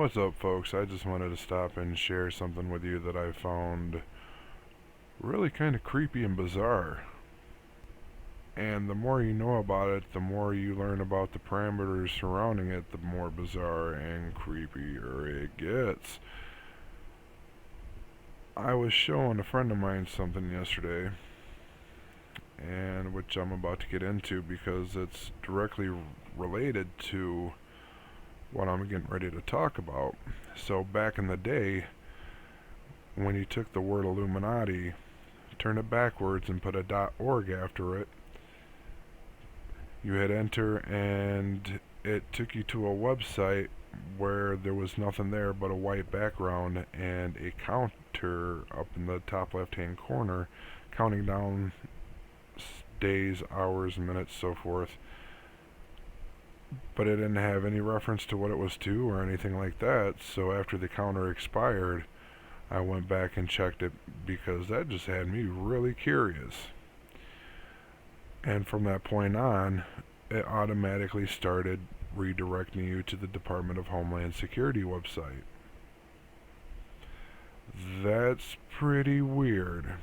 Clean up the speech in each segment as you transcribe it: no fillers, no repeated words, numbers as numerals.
What's up, folks? I just wanted to stop and share something with you that I found really kind of creepy and bizarre. And the more you know about it, the more you learn about the parameters surrounding it, the more bizarre and creepier it gets. I was showing a friend of mine something yesterday, and which I'm about to get into because it's directly related to what I'm getting ready to talk about. So back in the day, when you took the word Illuminati, turn it backwards and put a .org after it, you hit enter and it took you to a website where there was nothing there but a white background and a counter up in the top left hand corner counting down days, hours, minutes, so forth. But it didn't have any reference to what it was to or anything like that. So after the counter expired, I went back and checked it because that just had me really curious. And from that point on, it automatically started redirecting you to the Department of Homeland Security website. That's pretty weird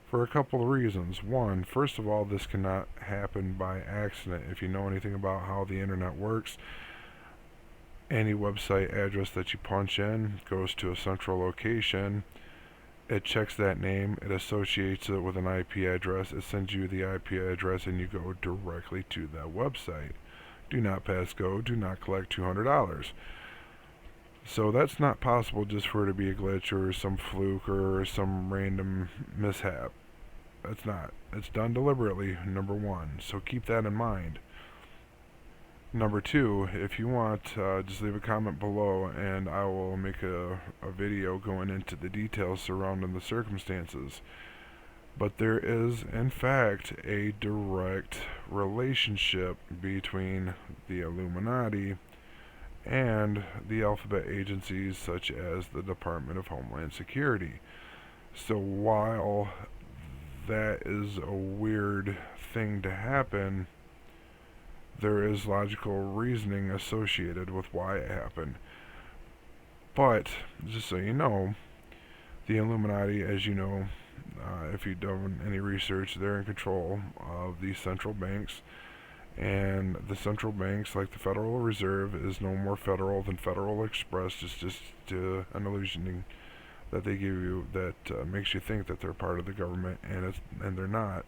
for a couple of reasons. One, first of all, this cannot happen by accident. If you know anything about how the internet works, any website address that you punch in goes to a central location. It checks that name, it associates it with an IP address, it sends you the IP address, and you go directly to that website. Do not pass go, do not collect $200. So that's not possible just for it to be a glitch or some fluke or some random mishap. That's not. It's done deliberately, number one. So keep that in mind. Number two, if you want, just leave a comment below and I will make a video going into the details surrounding the circumstances. But there is, in fact, a direct relationship between the Illuminati and the alphabet agencies such as the Department of Homeland Security. So while that is a weird thing to happen, there is logical reasoning associated with why it happened. But, just so you know, the Illuminati, as you know, if you've done any research, they're in control of these central banks. And the central banks, like the Federal Reserve, is no more federal than Federal Express. It's just an illusion that they give you that makes you think that they're part of the government, and they're not.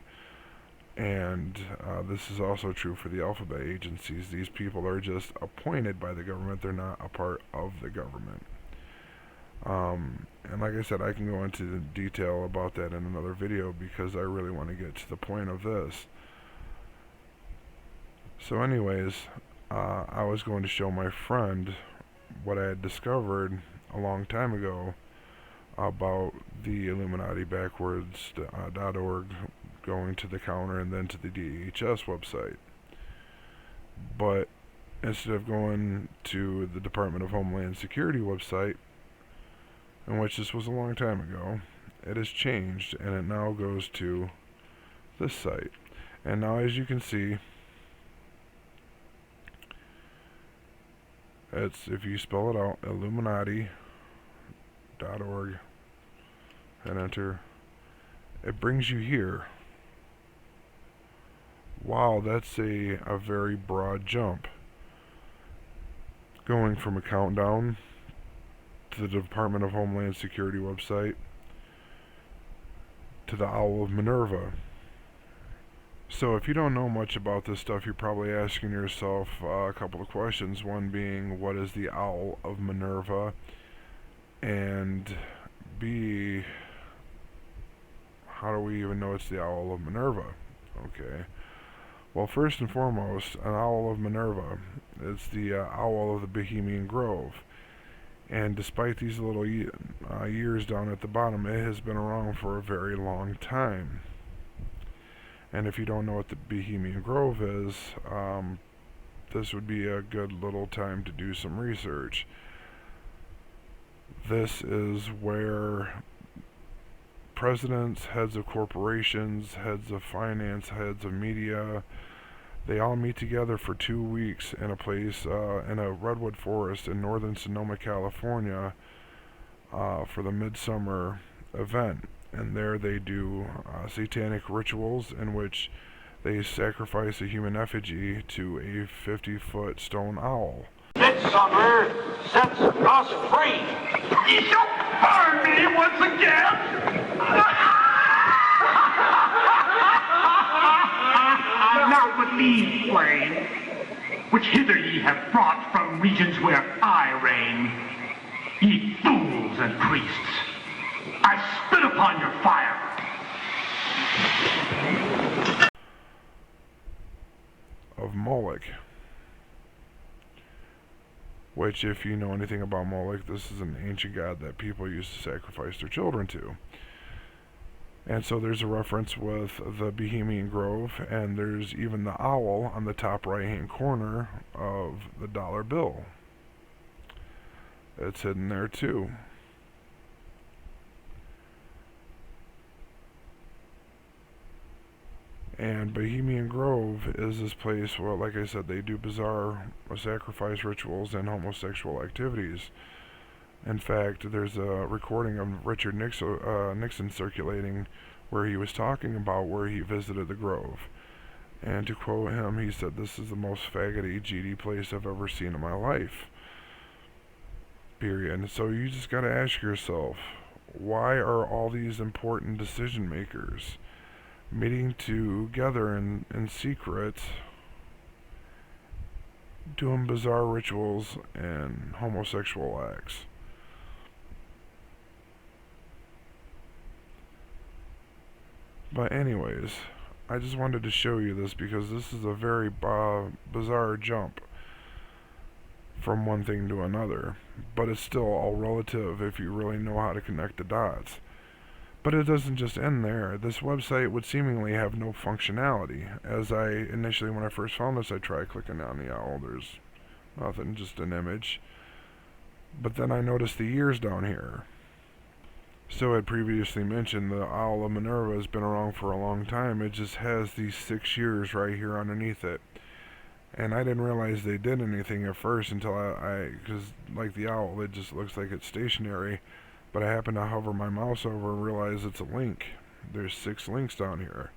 And this is also true for the alphabet agencies. These people are just appointed by the government. They're not a part of the government. And like I said, I can go into detail about that in another video because I really want to get to the point of this. So anyways, I was going to show my friend what I had discovered a long time ago about the Illuminati backwards .org going to the counter and then to the DHS website. But instead of going to the Department of Homeland Security website, in which this was a long time ago, it has changed and it now goes to this site. And now, as you can see, it's, if you spell it out, Illuminati.org and enter, it brings you here. Wow, that's a very broad jump. Going from a countdown to the Department of Homeland Security website to the Owl of Minerva. So if you don't know much about this stuff, you're probably asking yourself a couple of questions. One being, what is the Owl of Minerva? And B, how do we even know it's the Owl of Minerva? Okay. Well, first and foremost, an Owl of Minerva is the Owl of the Bohemian Grove. And despite these little years down at the bottom, it has been around for a very long time. And if you don't know what the Bohemian Grove is, this would be a good little time to do some research. This is where presidents, heads of corporations, heads of finance, heads of media, They all meet together for 2 weeks in a place, in a redwood forest in northern Sonoma, California, for the midsummer event. And there they do satanic rituals in which they sacrifice a human effigy to a 50-foot stone owl. Midsummer sets us free. You shall burn me once again. Now with these flames, which hither ye have brought from regions where I reign, ye fools and priests, I spit upon your fire. Of Moloch, which, if you know anything about Moloch, this is an ancient god that people used to sacrifice their children to. And so there's a reference with the Bohemian Grove, and there's even the owl on the top right-hand corner of the dollar bill. It's hidden there too. And Bohemian Grove is this place where, like I said, they do bizarre sacrifice rituals and homosexual activities. In fact, there's a recording of Richard Nixon circulating where he was talking about where he visited the Grove. And to quote him, he said, "This is the most faggoty, GD place I've ever seen in my life." Period. And so you just gotta ask yourself, why are all these important decision makers meeting together in secret, doing bizarre rituals and homosexual acts? But anyways, I just wanted to show you this because this is a very bizarre jump from one thing to another. But it's still all relative if you really know how to connect the dots. But it doesn't just end there. This website would seemingly have no functionality. As I initially, when I first found this, I tried clicking on the owl. There's nothing, just an image. But then I noticed the ears down here. So I had previously mentioned the Owl of Minerva has been around for a long time. It just has these 6 years right here underneath it. And I didn't realize they did anything at first until because like the owl, it just looks like it's stationary. But I happen to hover my mouse over and realize it's a link. There's 6 links down here.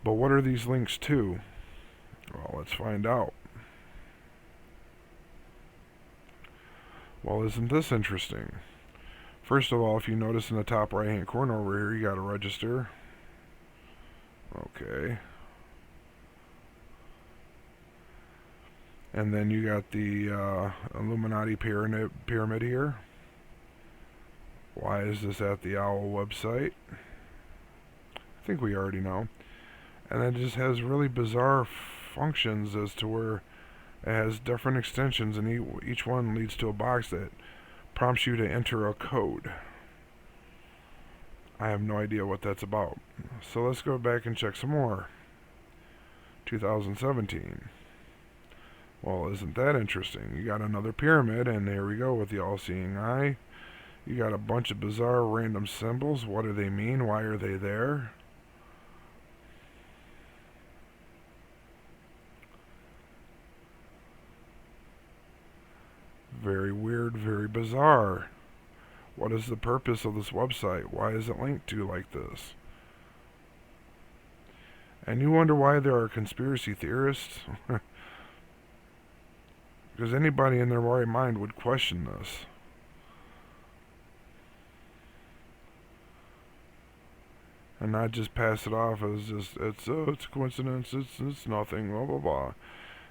But what are these links to? Well, let's find out. Well, isn't this interesting? First of all, if you notice in the top right hand corner over here, you got to register. Okay. And then you got the Illuminati pyramid here. Why is this at the OWL website? I think we already know. And it just has really bizarre functions as to where it has different extensions, and each one leads to a box that prompts you to enter a code. I have no idea what that's about. So let's go back and check some more. 2017. Well, isn't that interesting? You got another pyramid, and there we go with the all-seeing eye. You got a bunch of bizarre random symbols. What do they mean? Why are they there? Very weird, very bizarre. What is the purpose of this website? Why is it linked to like this? And you wonder why there are conspiracy theorists? Because anybody in their right mind would question this. And not just pass it off as just, it's a coincidence, it's nothing, blah, blah, blah.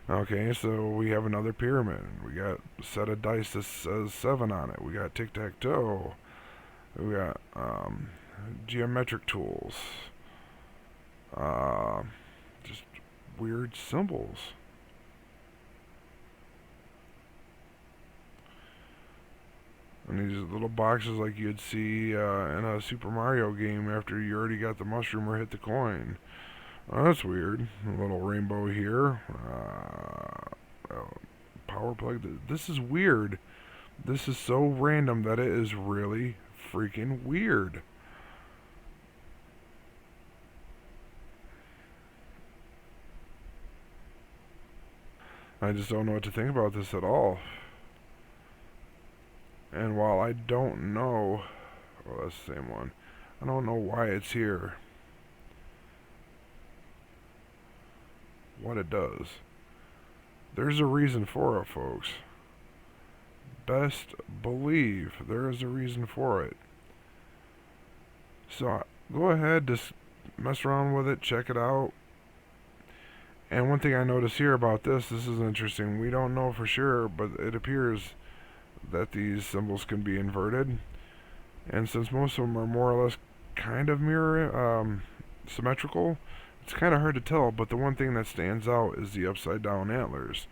Okay, so we have another pyramid. We got a set of dice that says 7 on it. We got tic-tac-toe. We got geometric tools. Just weird symbols. And these little boxes like you'd see in a Super Mario game after you already got the mushroom or hit the coin. Oh, that's weird. A little rainbow here. Power plug. This is weird. This is so random that it is really freaking weird. I just don't know what to think about this at all. And while I don't know... well, that's the same one. I don't know why it's here. What it does. There's a reason for it, folks. Best believe there is a reason for it. So go ahead, just mess around with it, check it out. And one thing I notice here about this is interesting. We don't know for sure, but it appears that these symbols can be inverted. And since most of them are more or less kind of symmetrical, it's kind of hard to tell. But the one thing that stands out is the upside down antlers.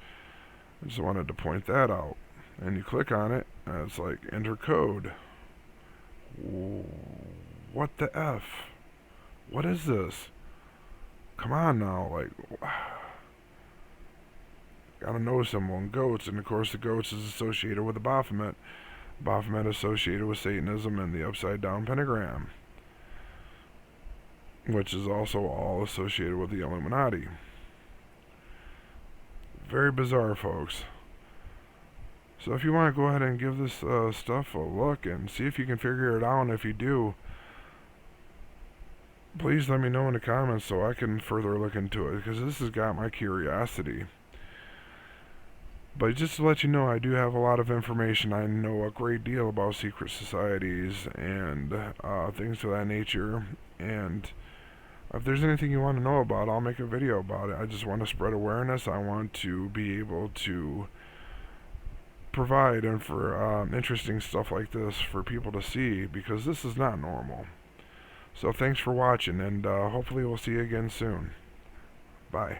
I just wanted to point that out. And you click on it, and it's like, enter code. What the F? What is this? Come on now, like, got a nose symbol and goats, and of course the goats is associated with the Baphomet. Baphomet associated with Satanism and the upside down pentagram, which is also all associated with the Illuminati. Very bizarre, folks. So if you want to go ahead and give this stuff a look and see if you can figure it out, and if you do, please let me know in the comments so I can further look into it, because this has got my curiosity. But just to let you know, I do have a lot of information. I know a great deal about secret societies and things of that nature. And if there's anything you want to know about, I'll make a video about it. I just want to spread awareness. I want to be able to provide and for interesting stuff like this for people to see, because this is not normal. So thanks for watching, and hopefully we'll see you again soon. Bye.